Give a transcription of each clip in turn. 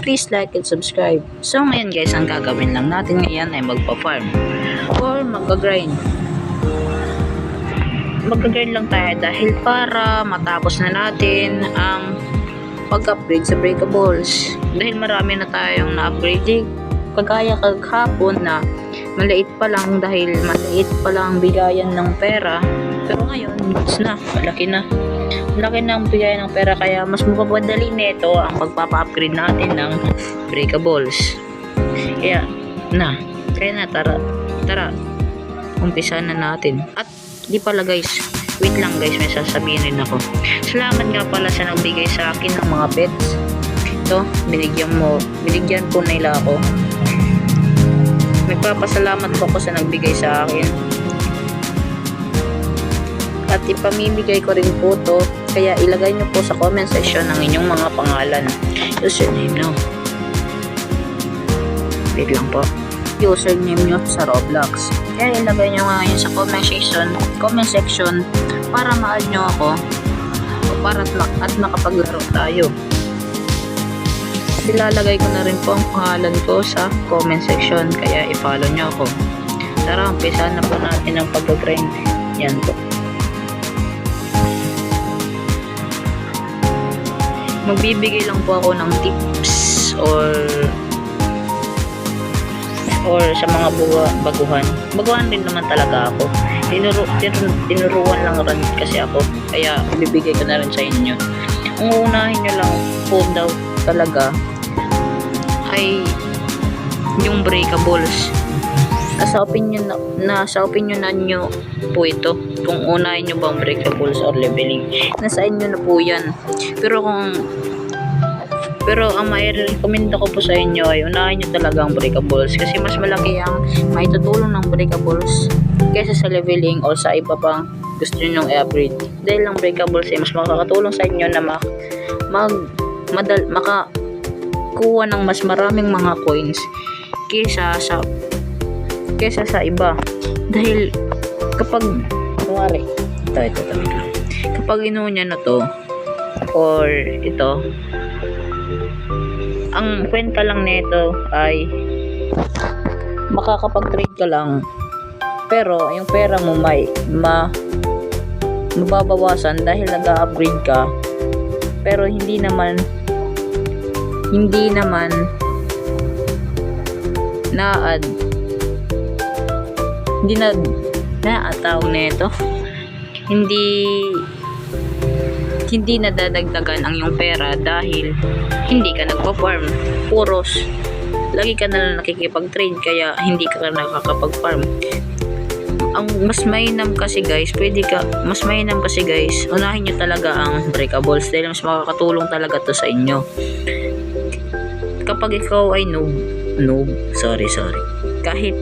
please like and subscribe. So ngayon guys, ang gagawin lang natin ngayon ay magpa-farm or mag-grind. Mag-grind lang tayo dahil para matapos na natin ang pag-upgrade sa breakables. Dahil marami na tayong na-upgrade, kagaya kaghapon na maliit pa lang dahil maliit pa lang bigayan ng pera. Pero ngayon, goods na, malaki na. Malaki na ang bigayan ng pera, kaya mas mapapadali nito ang pagpapa-upgrade natin ng breakables. Kaya tara, umpisa na natin. At di pala guys, wait lang guys, may sasabihin rin ako. Salamat nga pala sa nagbigay sa akin ng mga pets. Ito, binigyan po nila ako. Nagpapasalamat po ako sa nagbigay sa akin. At ipamimigay ko rin po to, kaya ilagay nyo po sa comment section ng inyong mga pangalan. Username nyo. Wait lang po. Username nyo sa Roblox. Kaya ilagay nyo nga yun sa comment section para ma-add nyo ako at makapaglaro tayo. Ilalagay ko na rin po ang pangalan ko sa comment section, kaya i-follow nyo ako. Tara, umpisa na po natin ang pag-grind. Yan po. Magbibigay lang po ako ng tips or sa mga baguhan. Baguhan din naman talaga ako. Tinuruan lang rin kasi ako, kaya bibigay ko na rin sa inyo. Ang uunahin nyo lang po daw talaga ay yung breakables. Sa opinion nyo po ito kung unahin nyo bang breakables or leveling. Nasa inyo na po yan. Pero ang mai-recommend ko po sa inyo ay unahin nyo talaga ang breakables, kasi mas malaki ang maitutulong ng breakables kaysa sa leveling o sa iba pang gusto nyo i-upgrade. Dahil ang breakables ay mas makakatulong sa inyo na makakuha ng mas maraming mga coins kaysa sa iba. Dahil kapag kapag inuha niya na to or ito, ang kwenta lang nito ay makakapag-trade ka lang, pero yung pera mo mababawasan dahil nag-upgrade ka, pero hindi naman na-add, hindi na-ataw nito, hindi nadadagdagan ang iyong pera dahil hindi ka nagpa-farm. Lagi ka na lang nakikipag-trade, kaya hindi ka nakakapag-farm. Ang mas mainam kasi guys, unahin nyo talaga ang breakables dahil mas makakatulong talaga to sa inyo. Kapag ikaw ay kahit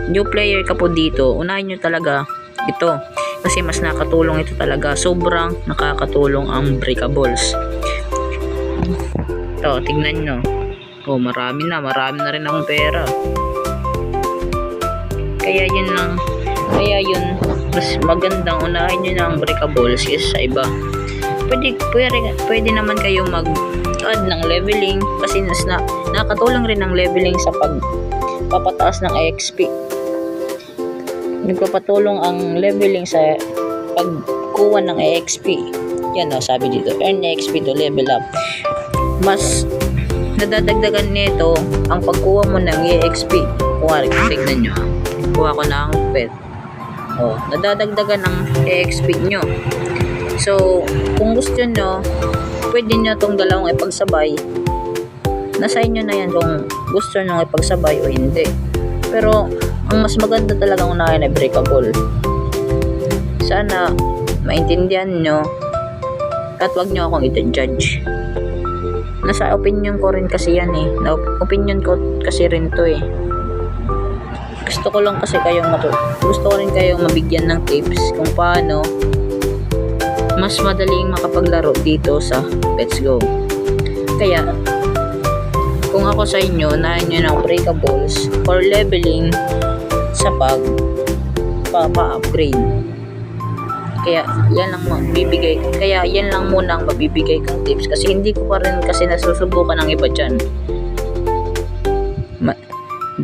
new player ka po dito, unahin nyo talaga ito. Kasi mas nakatulong ito talaga. Sobrang nakakatulong ang breakables. Ito, tingnan nyo. Oh, marami na rin akong pera. Kaya yun, mas magandang unahin nyo na ang breakables kaysa sa iba. Pwede naman kayo mag-add ng leveling, kasi nakatulong rin ang leveling sa pagpapataas ng XP. Nagpapatulong ang leveling sa pagkuha ng EXP. Yan o, sabi dito, earn EXP to level up. Mas nadadagdagan nito ang pagkuha mo ng EXP. Tignan nyo, kuha ko ng pet. O, nadadagdagan ang EXP nyo. So, kung gusto nyo, pwede nyo itong dalawang ipagsabay. Nasa inyo na yan kung gusto nyo ipagsabay o hindi. Pero ang mas maganda talagang unahin ay breakable. Sana maintindihan nyo at wag nyo akong i-judge. Nasa opinion ko rin kasi yan eh. Opinion ko kasi rin to eh. Gusto ko rin kayong mabigyan ng tips kung paano mas madaling makapaglaro dito sa Let's Go. Kaya kung ako sa inyo, unahin nyo ng breakables or leveling sa pagpapa-upgrade. Kaya yan lang muna ang mabibigay kong tips, kasi hindi ko pa rin kasi nasusubukan ng iba dyan.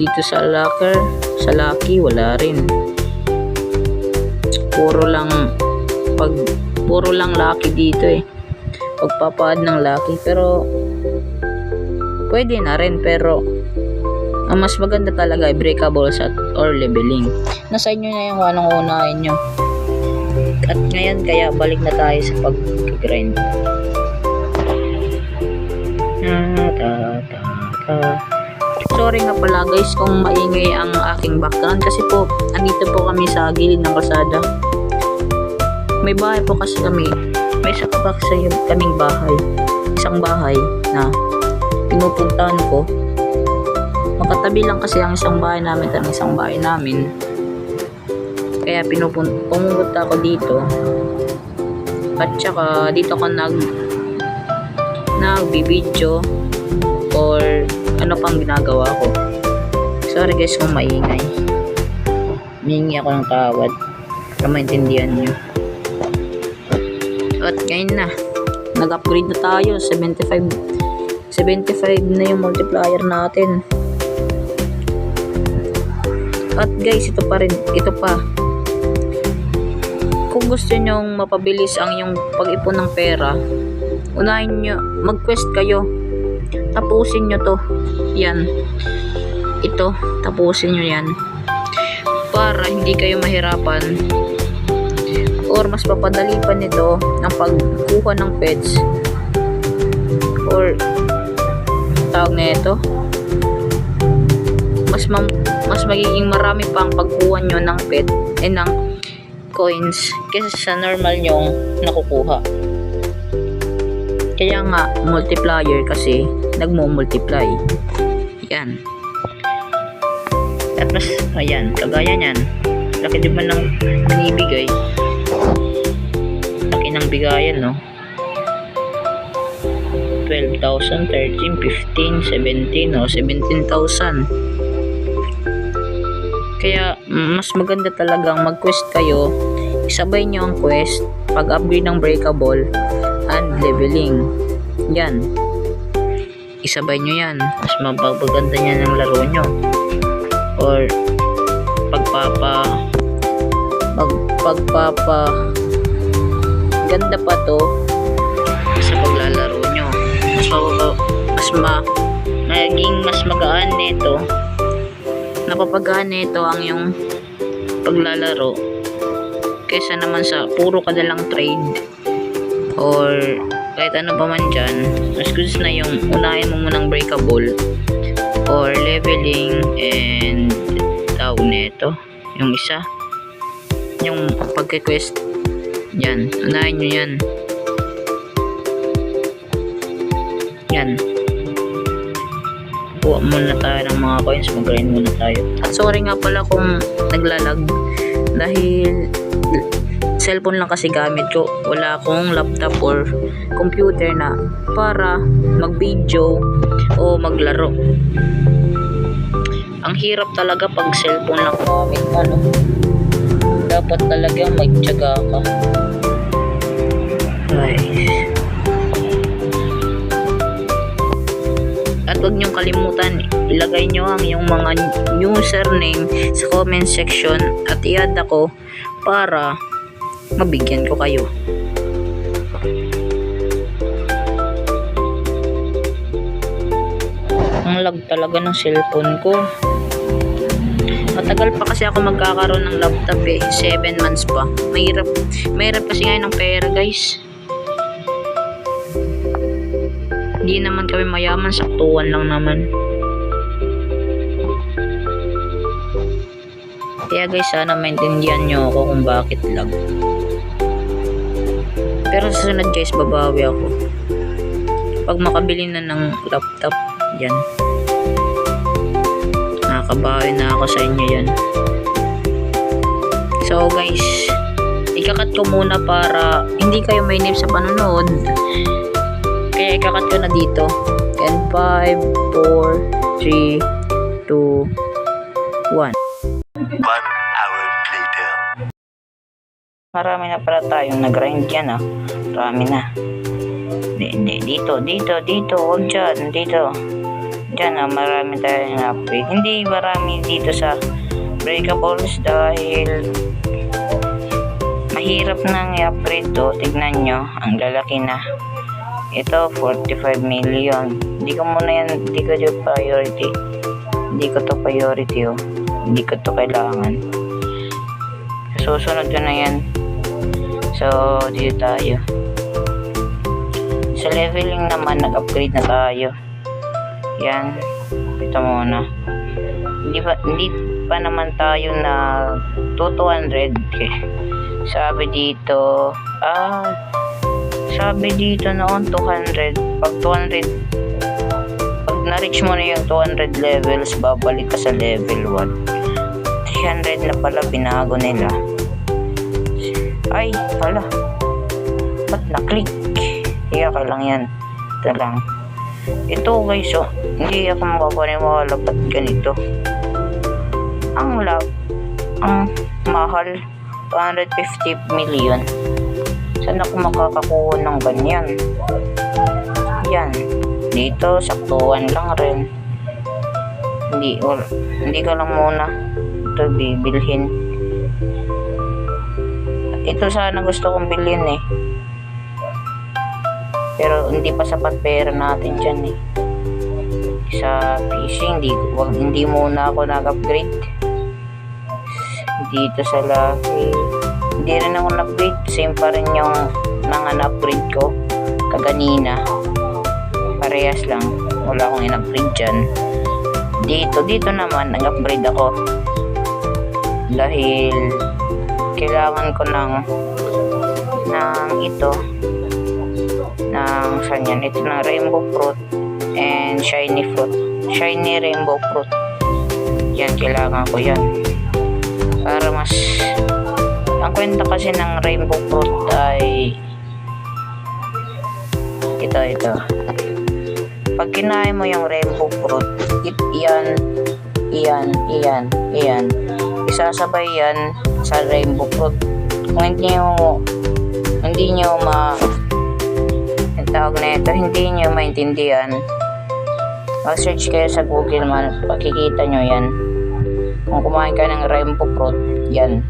Dito sa locker, sa Lucky, wala rin. Puro lang Lucky dito eh. Pagpapaad ng Lucky. Pero, pwede na rin. Pero, ang mas maganda talaga ay breakables or leveling. Nasa inyo na yung anong unahin nyo. At ngayon, kaya balik na tayo sa pag-grind. Sorry nga pala guys kung maingay ang aking background kasi po andito po kami sa gilid ng kalsada. May bahay po kasi kami, may isa pa kasi kaming bahay, isang bahay na pinupuntahan ko. Makatabi lang kasi ang isang bahay namin at ang isang bahay namin, kaya pumunta ako dito. At saka dito ako nagbibideo or ano pang ginagawa ko. Sorry guys kung maingay. Mingi ako ng tawad para maintindihan nyo. At ngayon na, nag-upgrade na tayo. 75 na yung multiplier natin. At guys, ito pa. Kung gusto nyong mapabilis ang yung pag-ipon ng pera, unahin nyo, mag-quest kayo. Tapusin nyo to. Yan. Ito, tapusin nyo yan. Para hindi kayo mahirapan or mas papadali pa nito ang pagkuha ng pets or tawag na ito, mas magiging marami pa ang pagkuha nyo ng pet ng coins kaysa sa normal nyong nakukuha. Kaya nga multiplier kasi nagmo-multiply. Yan. At mas, ayan, kagaya nyan. Laki diba ng binibigay? Laki ng bigayan, no? 12,000, 13, 15, 17, no? 17,000. Kaya, mas maganda talagang mag-quest kayo. Isabay nyo ang quest, pag-upgrade ng breakable, and leveling. Yan. Isabay nyo yan. Mas mapaganda niya ng laro nyo. Or ganda pa to sa paglalaro nyo. Mas magaan nito. Napapagaan nito ang yung paglalaro kaysa naman sa puro ka na lang trade or kahit ano pa man dyan. Mas gusto na yung unahin mo munang breakable or leveling and tawag nito yung isa, yung pagka-quest. Yan, unahin nyo yan. Yan, kuha muna tayo ng mga coins, mag-grind muna tayo. At sorry nga pala kung naglalag dahil cellphone lang kasi gamit ko, wala akong laptop or computer na para mag-video o maglaro. Ang hirap talaga pag cellphone lang gamit, ano, dapat talagang magtiyaga ka. Ay. At huwag niyong kalimutan, ilagay nyo ang yung mga username sa comment section at i-add ako para mabigyan ko kayo. Ang lag talaga ng cellphone ko. Matagal pa kasi ako magkakaroon ng laptop eh. 7 months pa. Mahirap kasi ngayon ng pera guys. Hindi naman kami mayaman, saktuhan lang naman. Kaya guys, sana maintindihan nyo ako kung bakit lag. Pero sa sunod guys, babawi ako. Pag makabili na ng laptop, yan. Nakakabawi na ako sa inyo yan. So guys, ikakat ko muna para hindi kayo mainip sa panonood. Kaya ikakat ko na dito. And 5, 4, 3, 2, 1. 1 hour later. Marami na pala tayong nag-grind yan ah. Marami na. Dito. Huwag dyan. Dito. Diyan marami tayong upgrade. Hindi marami dito sa breakables dahil mahirap nang i-upgrade to. Tignan nyo, ang lalaki na. Ito, 45 million. Hindi ko muna yan, hindi ko yung priority. Hindi ko to priority, oh. Hindi ko to kailangan. Susunod ko na yan. So, dito tayo. Sa leveling naman, nag-upgrade na tayo. Yan. Ito muna. Hindi pa naman tayo na 200. Okay. Sabi dito noon 200. Pag 200, pag na-reach mo na yung 200 levels, babalik ka sa level 1. 300 na pala, binago nila. Ay, pala. Ba't na-click? Okay lang yan. Ito lang. Ito guys, oh. Hindi ako mapapaniwala ba't ganito. Ang mahal. 250 million. Saan ako makakakuha ng ganyan? Yan. Dito, saktuhan lang rin. Hindi ka lang muna ito bibilhin. Ito sana gusto kong bilhin eh. Pero hindi pa sapat pera natin dyan eh. Sa PC, hindi muna ako nag-upgrade. Dito sa Lucky, hindi rin ako nag-upgrade. Same pa rin yung mga na-upgrade ko kaganina. Parehas lang. Wala akong in-upgrade dyan. Dito naman, nag-upgrade ako. Dahil kailangan ko ng ito. Saan yan? Ito ng rainbow fruit and shiny fruit. Shiny rainbow fruit. Yan, kailangan ko yan. Para mas... Ang kwenta kasi ng rainbow fruit ay... Ito. Pag kinain mo yung rainbow fruit, iyan. Isasabay yan sa rainbow fruit. Kung hindi nyo hindi nyo maintindihan, mag-search kayo sa Google man, pakikita nyo yan. Kung kumain ka ng rainbow fruit, yan.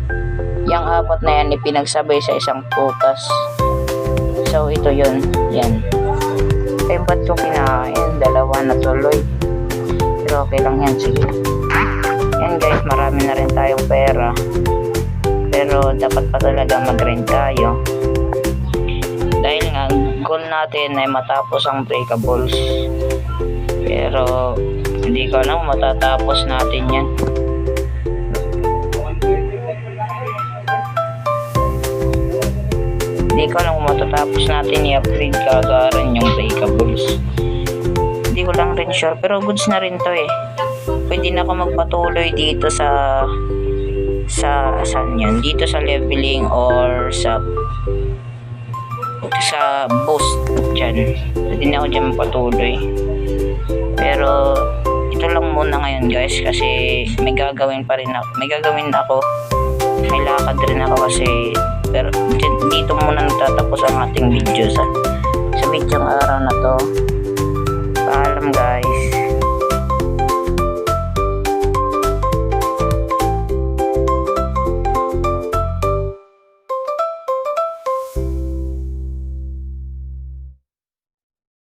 Yang apat na yan ipinagsabay sa isang prutas. So ito yun, yan. Eh ba't ko kinain? Dalawa na tuloy. Pero okay lang yan, sige. Yan guys, marami na rin tayong pera. Pero dapat pa talaga mag-grind tayo. Dahil nga, goal natin ay matapos ang breakables. Pero hindi ko alam matatapos natin yan. Hindi ko alam kung matatapos natin i-upgrade kagaran yung breakables. Hindi ko lang rin sure, pero goods na rin to eh. Pwede na ako magpatuloy dito saan yan? Dito sa leveling or sa boost dyan. Pwede na ako dyan magpatuloy. Pero ito lang muna ngayon guys, kasi may gagawin ako. May lakad rin ako kasi. Pero dito muna natatapos ang ating video sa videong araw na to. Paalam guys.